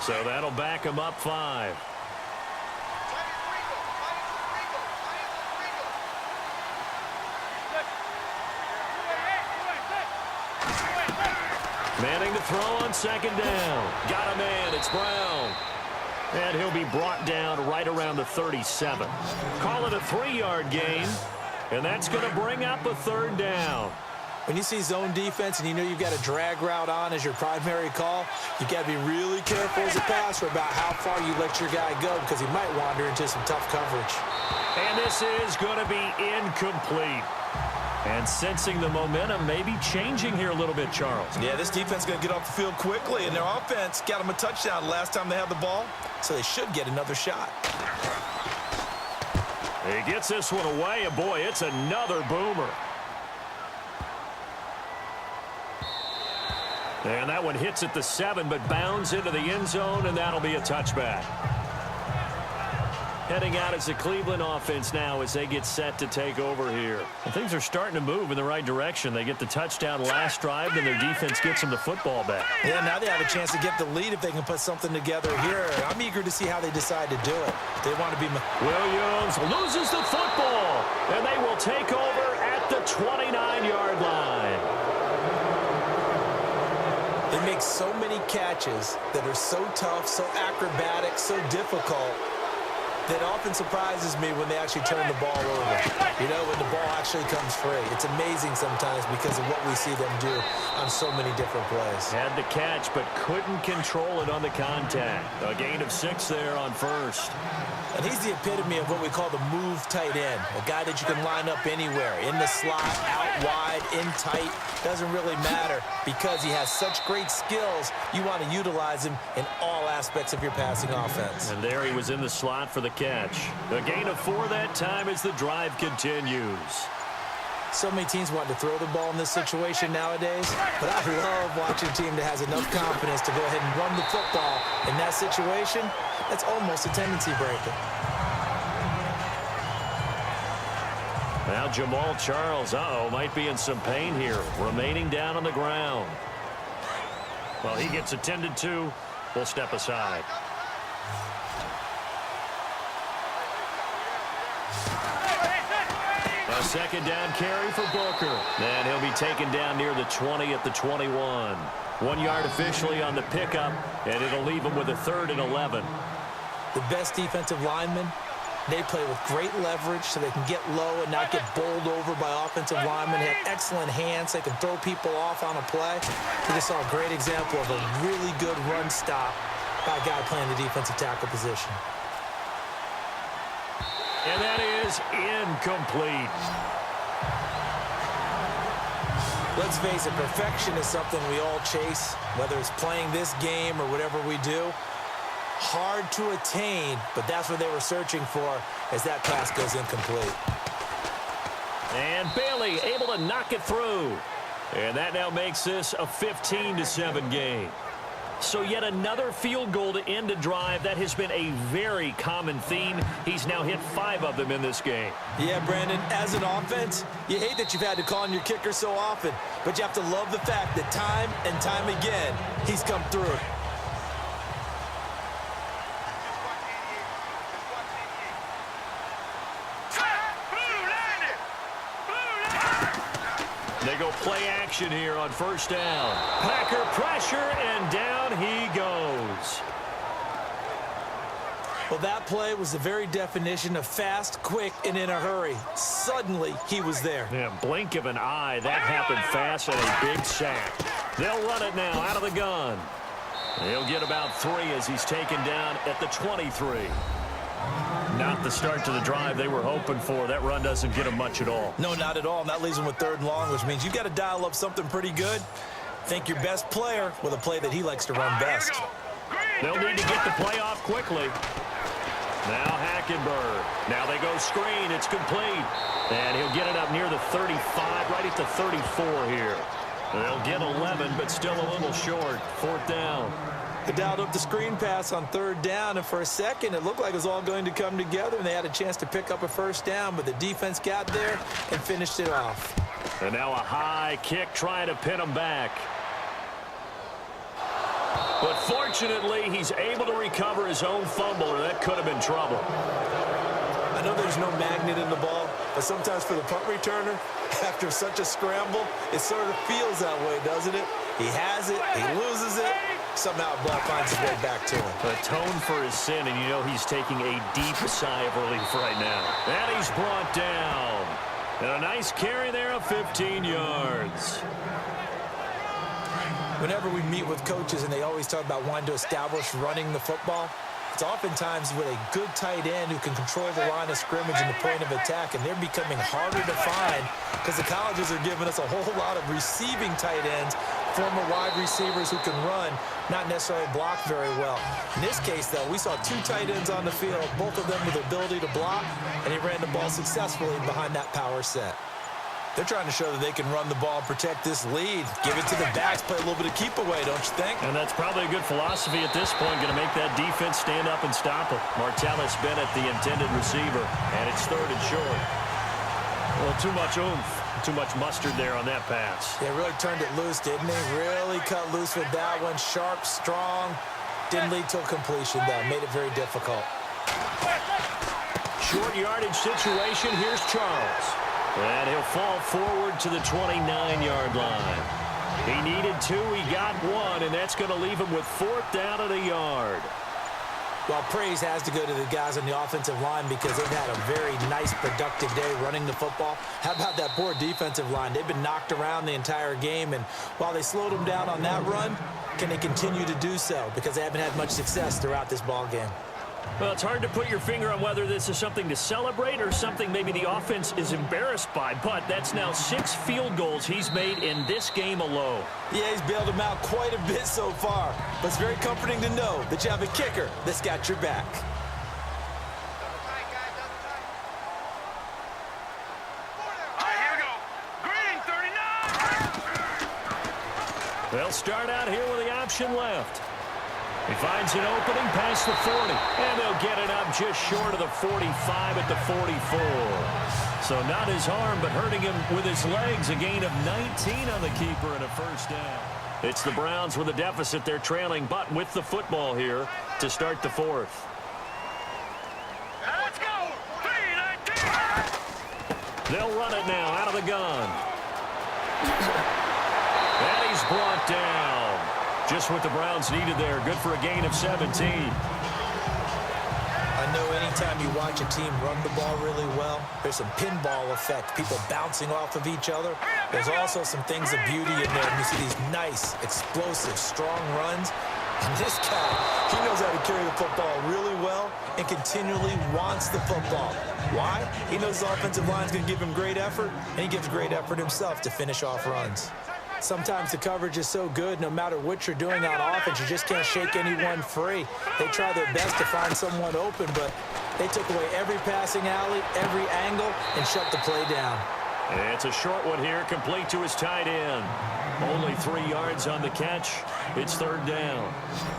B: So that'll back him up 5. Manning to throw on 2nd down. Got a man, it's Brown. And he'll be brought down right around the 37. Call it a 3-yard gain, and that's going to bring up a 3rd down.
C: When you see zone defense and you know you've got a drag route on as your primary call, you've got to be really careful as a passer about how far you let your guy go, because he might wander into some tough coverage.
B: And this is going to be incomplete. And sensing the momentum maybe changing here a little bit, Charles.
C: Yeah, this defense is going to get off the field quickly, and their offense got them a touchdown last time they had the ball, so they should get another shot.
B: He gets this one away, and boy, it's another boomer. And that one hits at the 7, but bounds into the end zone, and that'll be a touchback. Heading out as the Cleveland offense now as they get set to take over here. And things are starting to move in the right direction. They get the touchdown last drive, and their defense gets them the football back.
C: Yeah, now they have a chance to get the lead if they can put something together here. I'm eager to see how they decide to do it. They want to be...
B: Williams loses the football, and they will take over at the 29-yard line.
C: They make so many catches that are so tough, so acrobatic, so difficult, that often surprises me when they actually turn the ball over. You know, when the ball actually comes free. It's amazing sometimes because of what we see them do on so many different plays.
B: Had the catch, but couldn't control it on the contact. A gain of 6 there on 1st.
C: And he's the epitome of what we call the move tight end. A guy that you can line up anywhere. In the slot, out wide, in tight. Doesn't really matter because he has such great skills. You want to utilize him in all aspects of your passing offense.
B: And there he was in the slot for the catch. A gain of 4 that time as the drive continues.
C: So many teams want to throw the ball in this situation nowadays, but I love watching a team that has enough confidence to go ahead and run the football in that situation. That's almost a tendency breaker.
B: Now Jamal Charles, might be in some pain here, remaining down on the ground. Well, he gets attended to. We'll step aside. A 2nd down carry for Booker. And he'll be taken down near the 20 at the 21. 1 yard officially on the pickup, and it'll leave him with a 3rd and 11.
C: The best defensive linemen, they play with great leverage so they can get low and not get bowled over by offensive linemen. They have excellent hands. They can throw people off on a play. We just saw a great example of a really good run stop by a guy playing the defensive tackle position.
B: And that is incomplete.
C: Let's face it, perfection is something we all chase, whether it's playing this game or whatever we do. Hard to attain, but that's what they were searching for as that pass goes incomplete.
B: And Bailey able to knock it through. And that now makes this a 15-7 game. So yet another field goal to end a drive. That has been a very common theme. He's now hit 5 of them in this game.
C: Yeah, Brandon, as an offense, you hate that you've had to call on your kicker so often, but you have to love the fact that time and time again, he's come through.
B: They go play action here on first down. Packer pressure, and down he goes.
C: Well, that play was the very definition of fast, quick, and in a hurry. Suddenly, he was there.
B: Yeah, blink of an eye. That happened fast and a big sack. They'll run it now out of the gun. He'll get about 3 as he's taken down at the 23. Not the start to the drive they were hoping for. That run doesn't get them much at all.
C: No, not at all. And that leaves them with 3rd and long, which means you've got to dial up something pretty good. Think your best player with a play that he likes to run best.
B: They'll need to get the play off quickly. Now Hackenberg. Now they go screen. It's complete. And he'll get it up near the 35, right at the 34 here. They'll get 11, but still a little short. 4th down.
C: They dialed up the screen pass on 3rd down, and for a second, it looked like it was all going to come together, and they had a chance to pick up a 1st down, but the defense got there and finished it off.
B: And now a high kick trying to pin him back. But fortunately, he's able to recover his own fumble, or that could have been trouble.
C: I know there's no magnet in the ball, but sometimes for the punt returner, after such a scramble, it sort of feels that way, doesn't it? He has it, he loses it, somehow the ball finds its way back to him.
B: Atone for his sin, and you know he's taking a deep sigh of relief right now. And he's brought down. And a nice carry there of 15 yards.
C: Whenever we meet with coaches and they always talk about wanting to establish running the football, it's oftentimes with a good tight end who can control the line of scrimmage and the point of attack, and they're becoming harder to find because the colleges are giving us a whole lot of receiving tight ends, former wide receivers who can run, not necessarily block very well. In this case, though, we saw 2 tight ends on the field, both of them with the ability to block, and he ran the ball successfully behind that power set. They're trying to show that they can run the ball, protect this lead, give it to the backs, play a little bit of keep away, don't you think?
B: And that's probably a good philosophy at this point, going to make that defense stand up and stop him. Martellus Bennett, the intended receiver, and it's 3rd and short. Well, too much oomph, too much mustard there on that pass.
C: Yeah, really turned it loose, didn't he? Really cut loose with that one. Sharp, strong. Didn't lead to a completion, though. Made it very difficult.
B: Short yardage situation. Here's Charles. And he'll fall forward to the 29-yard line. He needed 2, he got 1, and that's going to leave him with 4th down and a yard.
C: Well, praise has to go to the guys on the offensive line because they've had a very nice, productive day running the football. How about that poor defensive line? They've been knocked around the entire game, and while they slowed them down on that run, can they continue to do so? Because they haven't had much success throughout this ball game.
B: Well, it's hard to put your finger on whether this is something to celebrate or something maybe the offense is embarrassed by, but that's now 6 field goals he's made in this game alone.
C: Yeah, he's bailed them out quite a bit so far, but it's very comforting to know that you have a kicker that's got your back.
E: All right, here we go. Green, 39.
B: They'll start out here with the option left. He finds an opening past the 40, and they'll get it up just short of the 45 at the 44. So not his arm, but hurting him with his legs. A gain of 19 on the keeper and a 1st down. It's the Browns with a deficit. They're trailing, but with the football here to start the 4th.
E: Let's go. 3-19.
B: They'll run it now out of the gun. And he's brought down. Just what the Browns needed there. Good for a gain of 17.
C: I know anytime you watch a team run the ball really well, there's some pinball effect, people bouncing off of each other. There's also some things of beauty in there. You see these nice, explosive, strong runs. And this guy, he knows how to carry the football really well and continually wants the football. Why? He knows his offensive line is going to give him great effort, and he gives great effort himself to finish off runs. Sometimes the coverage is so good, no matter what you're doing on offense, you just can't shake anyone free. They try their best to find someone open, but they took away every passing alley, every angle, and shut the play down.
B: It's a short one here, complete to his tight end. Only 3 yards on the catch. It's third down.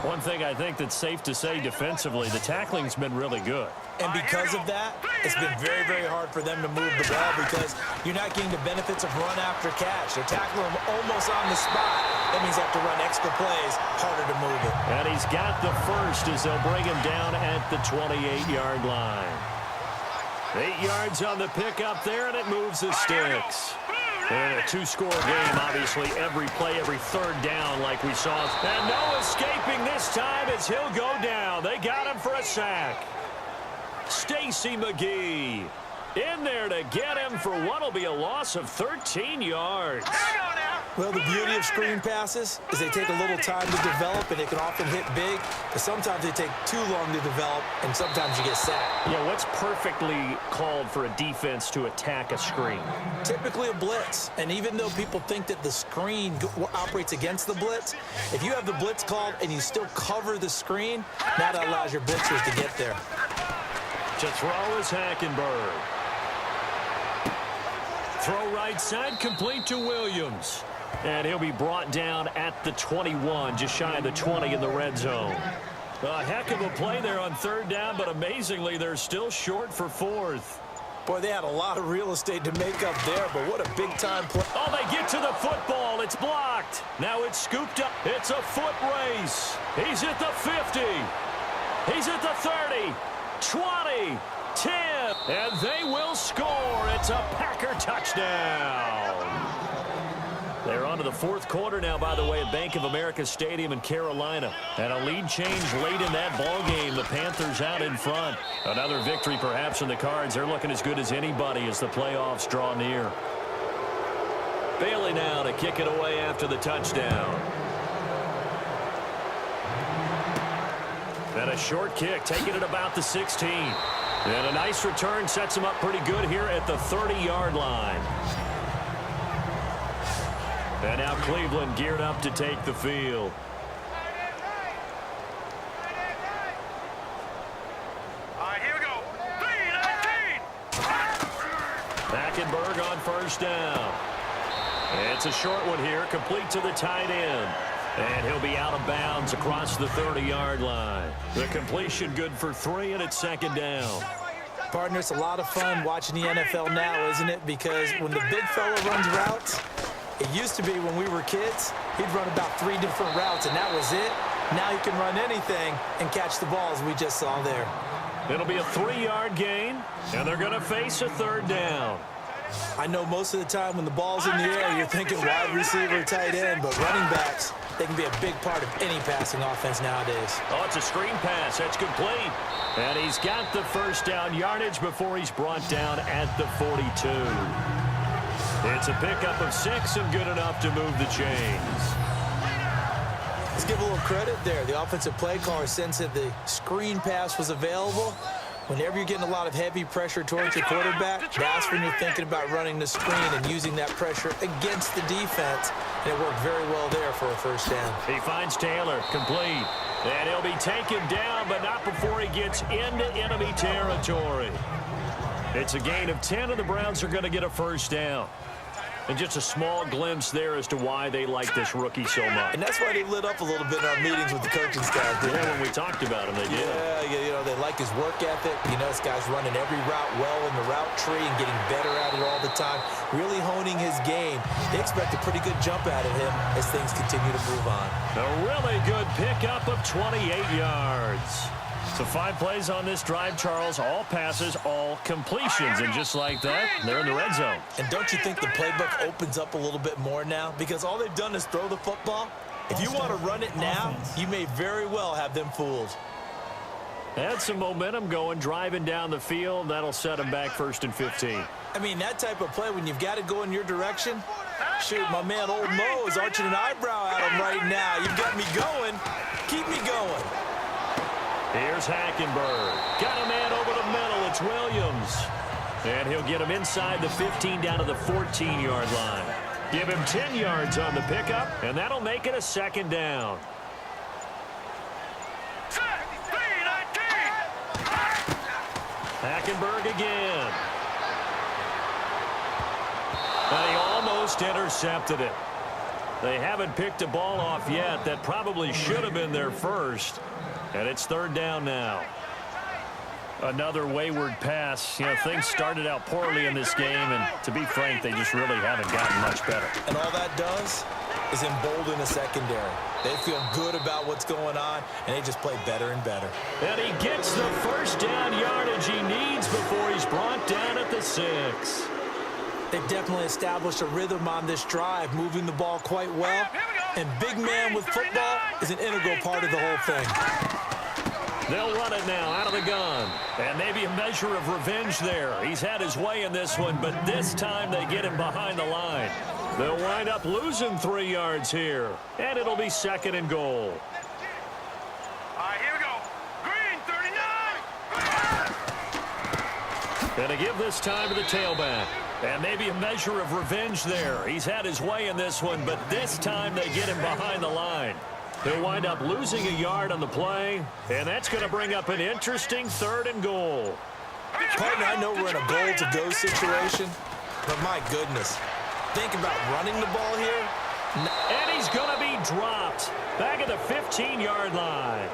B: One thing I think that's safe to say defensively, the tackling's been really good.
C: And because of that, it's been very, very hard for them to move the ball because you're not getting the benefits of run after catch. They're tackling them almost on the spot. That means they have to run extra plays, harder to move it.
B: And he's got the first as they'll bring him down at the 28-yard line. 8 yards on the pickup there, and it moves the sticks. And a 2-score game, obviously, every play, every third down like we saw. And no escaping this time as he'll go down. They got him for a sack. Stacy McGee in there to get him for what will be a loss of 13 yards.
C: Well, the beauty of screen passes is they take a little time to develop, and they can often hit big, but sometimes they take too long to develop, and sometimes you get sacked.
B: Yeah, what's perfectly called for a defense to attack a screen?
C: Typically a blitz, and even though people think that the screen operates against the blitz, if you have the blitz called and you still cover the screen, that allows your blitzers to get there.
B: To throw is Hackenberg. Throw right side, complete to Williams. And he'll be brought down at the 21, just shy of the 20 in the red zone. A heck of a play there on third down, but amazingly, they're still short for fourth.
C: Boy, they had a lot of real estate to make up there, but what a big-time play.
B: Oh, they get to the football. It's blocked. Now it's scooped up. It's a foot race. He's at the 50. He's at the 30. 20, 10, and they will score. It's a Packer touchdown. They're on to the fourth quarter now, by the way, at Bank of America Stadium in Carolina. And a lead change late in that ball game. The Panthers out in front. Another victory perhaps in the cards. They're looking as good as anybody as the playoffs draw near. Bailey now to kick it away after the touchdown. And a short kick, taking it about the 16. And a nice return sets him up pretty good here at the 30-yard line. And now Cleveland geared up to take the field.
E: All right, here we go. 3-19.
B: Hackenberg on first down. It's a short one here, complete to the tight end. And he'll be out of bounds across the 30-yard line. The completion good for 3, and it's second down.
C: Partner, it's a lot of fun watching the NFL now, isn't it? Because when the big fella runs routes, it used to be when we were kids, he'd run about 3 different routes, and that was it. Now he can run anything and catch the ball, as we just saw there.
B: It'll be a 3-yard gain, and they're going to face a third down.
C: I know most of the time when the ball's in the air, you're thinking wide receiver, tight end, but running backs, they can be a big part of any passing offense nowadays.
B: Oh, it's a screen pass. That's complete. And he's got the first down yardage before he's brought down at the 42. It's a pickup of 6 and good enough to move the chains.
C: Let's give a little credit there. The offensive play caller sensed that the screen pass was available. Whenever you're getting a lot of heavy pressure towards your quarterback, that's when you're thinking about running the screen and using that pressure against the defense. And it worked very well there for a first down.
B: He finds Taylor, complete. And he'll be taken down, but not before he gets into enemy territory. It's a gain of 10, and the Browns are going to get a first down. And just a small glimpse there as to why they like this rookie so much.
C: And that's why they lit up a little bit in our meetings with the coaching staff.
B: Yeah, when we talked about him, they did.
C: Yeah, you know, they like his work ethic. You know, this guy's running every route well in the route tree and getting better at it all the time, really honing his game. They expect a pretty good jump out of him as things continue to move on.
B: A really good pickup of 28 yards. So 5 plays on this drive, Charles. All passes, all completions. And just like that, they're in the red zone.
C: And don't you think the playbook opens up a little bit more now? Because all they've done is throw the football. If you want to run it now, you may very well have them fooled.
B: Had some momentum going, driving down the field. That'll set them back 1st and 15.
C: I mean, that type of play, when you've got to go in your direction, shoot, my man Old Mo is arching an eyebrow at him right now. You've got me going. Keep me going.
B: Here's Hackenberg. Got a man over the middle. It's Williams. And he'll get him inside the 15 down to the 14-yard line. Give him 10 yards on the pickup, and that'll make it a second down. Hackenberg again. almost intercepted it. They haven't picked a ball off yet. That probably should have been their first. And it's third down now. Another wayward pass. You know, things started out poorly in this game, and to be frank, they just really haven't gotten much better.
C: And all that does is embolden the secondary. They feel good about what's going on, and they just play better and better.
B: And he gets the first down yardage he needs before he's brought down at the 6.
C: They've definitely established a rhythm on this drive, moving the ball quite well. And big man with football is an integral part of the whole thing.
B: They'll run it now out of the gun. And maybe a measure of revenge there. He's had his way in this one, but this time they get him behind the line. They'll wind up losing 3 yards here. And it'll be second and goal.
E: All right, here we go. Green, 39.
B: And to give this time to the tailback. And maybe a measure of revenge there. He's had his way in this one, but this time they get him behind the line. They'll wind up losing a yard on the play, and that's going to bring up an interesting third and goal.
C: Partner, I know we're in a goal-to-go situation, but my goodness, think about running the ball here.
B: And he's going to be dropped back at the 15-yard line.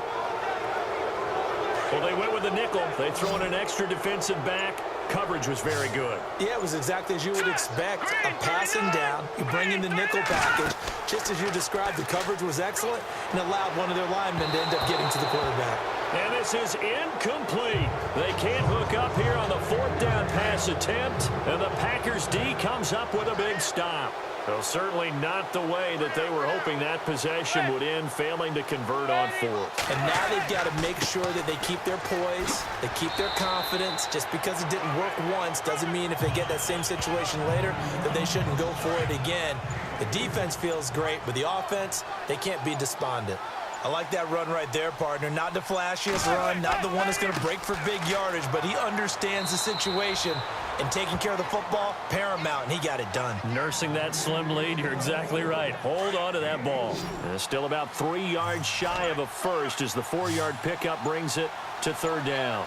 B: Well, they went with the nickel. They throw in an extra defensive back. Coverage was very good.
C: Yeah, it was exactly as you would expect. A passing down. You bring in the nickel package. Just as you described, the coverage was excellent and allowed one of their linemen to end up getting to the quarterback.
B: And this is incomplete. They can't hook up here on the 4th down pass attempt. And the Packers D comes up with a big stop. Well, certainly not the way that they were hoping that possession would end, failing to convert on 4th.
C: And now they've got to make sure that they keep their poise, they keep their confidence. Just because it didn't work once doesn't mean if they get that same situation later that they shouldn't go for it again. The defense feels great, but the offense, they can't be despondent. I like that run right there, partner. Not the flashiest run, not the one that's going to break for big yardage, but he understands the situation, and taking care of the football, paramount, and he got it done.
B: Nursing that slim lead, you're exactly right. Hold on to that ball. And still about 3 yards shy of a first as the 4-yard pickup brings it to third down.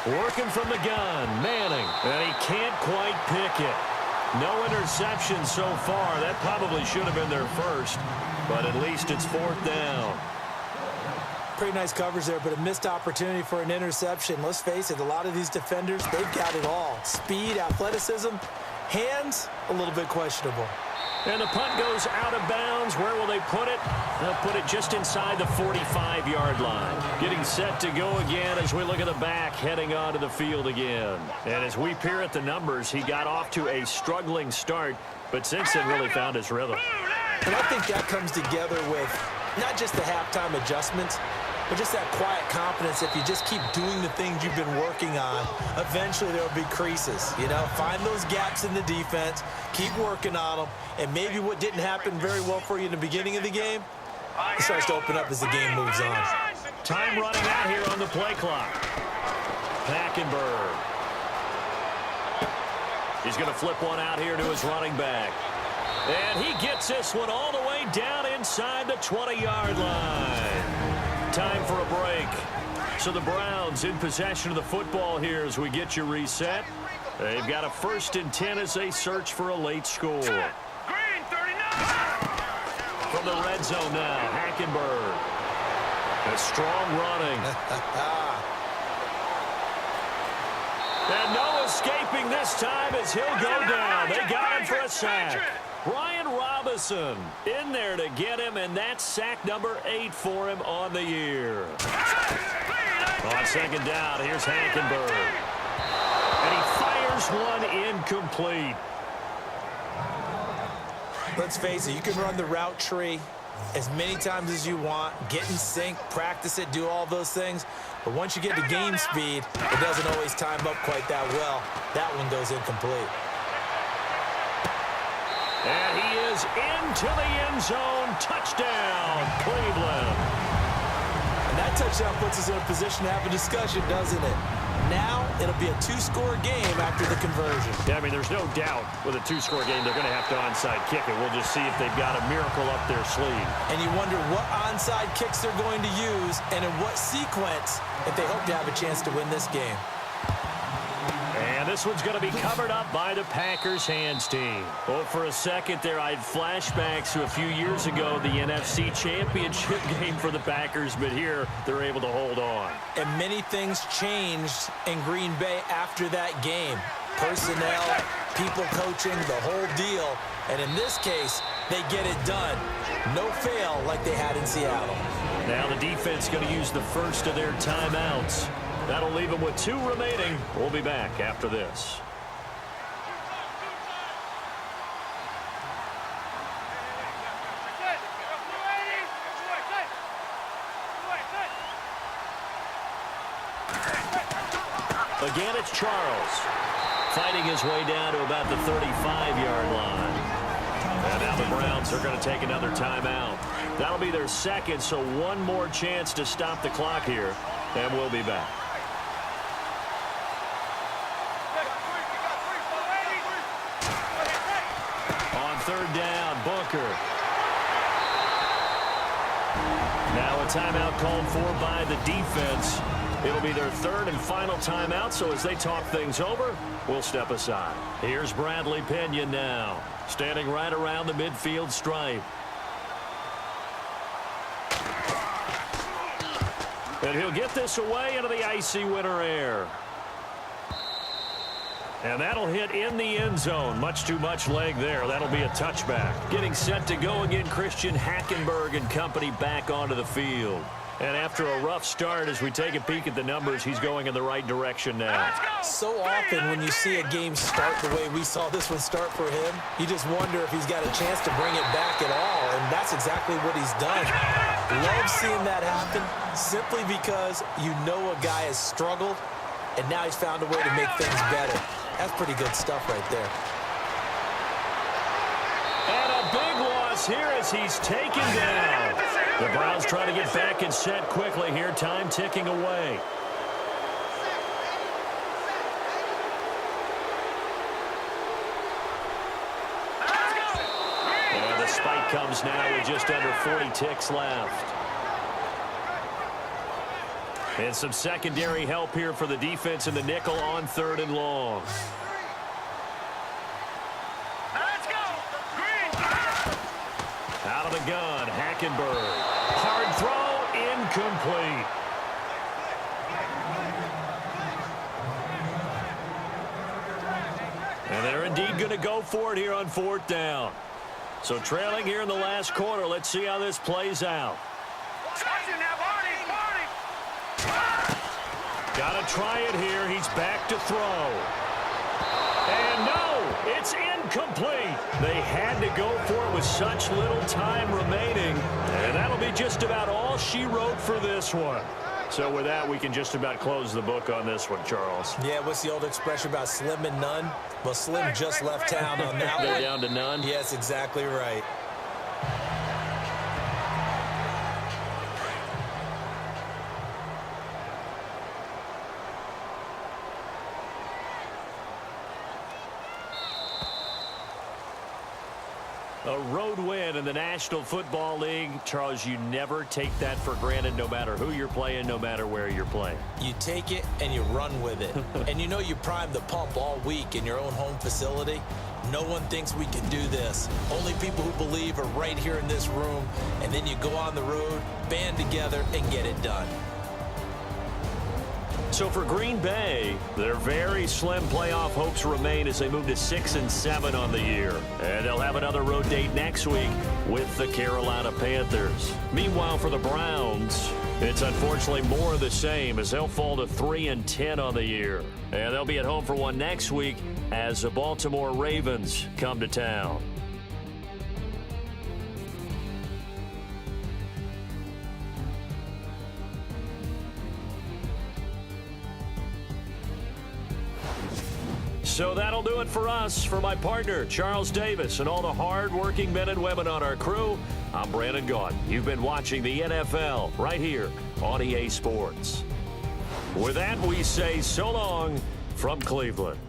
B: Working from the gun, Manning, and he can't quite pick it. No interception so far. That probably should have been their first, but at least it's 4th down.
C: Pretty nice coverage there, but a missed opportunity for an interception. Let's face it, a lot of these defenders, they've got it all. Speed, athleticism, hands, a little bit questionable.
B: And the punt goes out of bounds. Where will they put it? They'll put it just inside the 45-yard line. Getting set to go again as we look at the back heading onto the field again. And as we peer at the numbers, he got off to a struggling start, but since then really found his rhythm.
C: And I think that comes together with not just the halftime adjustments, but just that quiet confidence. If you just keep doing the things you've been working on, eventually there will be creases. You know, find those gaps in the defense, keep working on them, and maybe what didn't happen very well for you in the beginning of the game, it starts to open up as the game moves on.
B: Time running out here on the play clock. Hackenberg. He's going to flip one out here to his running back. And he gets this one all the way down inside the 20-yard line. Time for a break. So the Browns in possession of the football here as we get you reset. They've got a 1st and 10 as they search for a late score.
E: Green, 39.
B: From the red zone now, Hackenberg. A strong running. And no escaping this time as he'll go down. They got him for a sack. Brian Robinson in there to get him, and that's sack number 8 for him on the year. On second down, here's Hackenberg. And he fires one incomplete.
C: Let's face it, you can run the route tree as many times as you want, get in sync, practice it, do all those things. But once you get to game speed, it doesn't always time up quite that well. That one goes incomplete.
B: And he is into the end zone. Touchdown, Cleveland.
C: And that touchdown puts us in a position to have a discussion, doesn't it? Now it'll be a 2-score game after the conversion.
B: Yeah, I mean, there's no doubt with a 2-score game they're going to have to onside kick it. We'll just see if they've got a miracle up their sleeve.
C: And you wonder what onside kicks they're going to use and in what sequence if they hope to have a chance to win this game.
B: And this one's going to be covered up by the Packers hands team. Well, for a second there, I had flashbacks to a few years ago, the NFC Championship game for the Packers, but here they're able to hold on.
C: And many things changed in Green Bay after that game. Personnel, people coaching, the whole deal. And in this case, they get it done. No fail like they had in Seattle.
B: Now the defense going to use the first of their timeouts. That'll leave them with 2 remaining. We'll be back after this. Again, it's Charles. Fighting his way down to about the 35-yard line. And now the Browns are going to take another timeout. That'll be their second, so one more chance to stop the clock here. And we'll be back. On third down, Booker. Now a timeout called for by the defense. It'll be their third and final timeout, so as they talk things over, we'll step aside. Here's Bradley Pinion now, standing right around the midfield stripe. And he'll get this away into the icy winter air. And that'll hit in the end zone. Much too much leg there. That'll be a touchback. Getting set to go again, Christian Hackenberg and company back onto the field. And after a rough start, as we take a peek at the numbers, he's going in the right direction now.
C: So often when you see a game start the way we saw this one start for him, you just wonder if he's got a chance to bring it back at all, and that's exactly what he's done. Love seeing that happen simply because you know a guy has struggled, and now he's found a way to make things better. That's pretty good stuff right there.
B: And a big loss here as he's taken down. The Browns trying to get back and set quickly here. Time ticking away. And the spike comes now with just under 40 ticks left. And some secondary help here for the defense in the nickel on third and long. Out of the gun, Hackenberg. Hard throw, incomplete. And they're indeed going to go for it here on fourth down. So trailing here in the last quarter. Let's see how this plays out. Got to try it here. He's back to throw. And no, it's incomplete. They had to go for it with such little time remaining. And that'll be just about all she wrote for this one. So with that, we can just about close the book on this one, Charles.
C: Yeah, what's the old expression about slim and none? Well, Slim just left town on that one.
B: They're down to none?
C: Yes, exactly right.
B: A road win in the National Football League. Charles, you never take that for granted no matter who you're playing, no matter where you're playing.
C: You take it and you run with it. And you know you primed the pump all week in your own home facility. No one thinks we can do this. Only people who believe are right here in this room. And then you go on the road, band together, and get it done.
B: So for Green Bay, their very slim playoff hopes remain as they move to 6-7 on the year. And they'll have another road date next week with the Carolina Panthers. Meanwhile, for the Browns, it's unfortunately more of the same as they'll fall to 3-10 on the year. And they'll be at home for one next week as the Baltimore Ravens come to town. So that'll do it for us. For my partner, Charles Davis, and all the hard-working men and women on our crew, I'm Brandon Gaudin. You've been watching the NFL right here on EA Sports. With that, we say so long from Cleveland.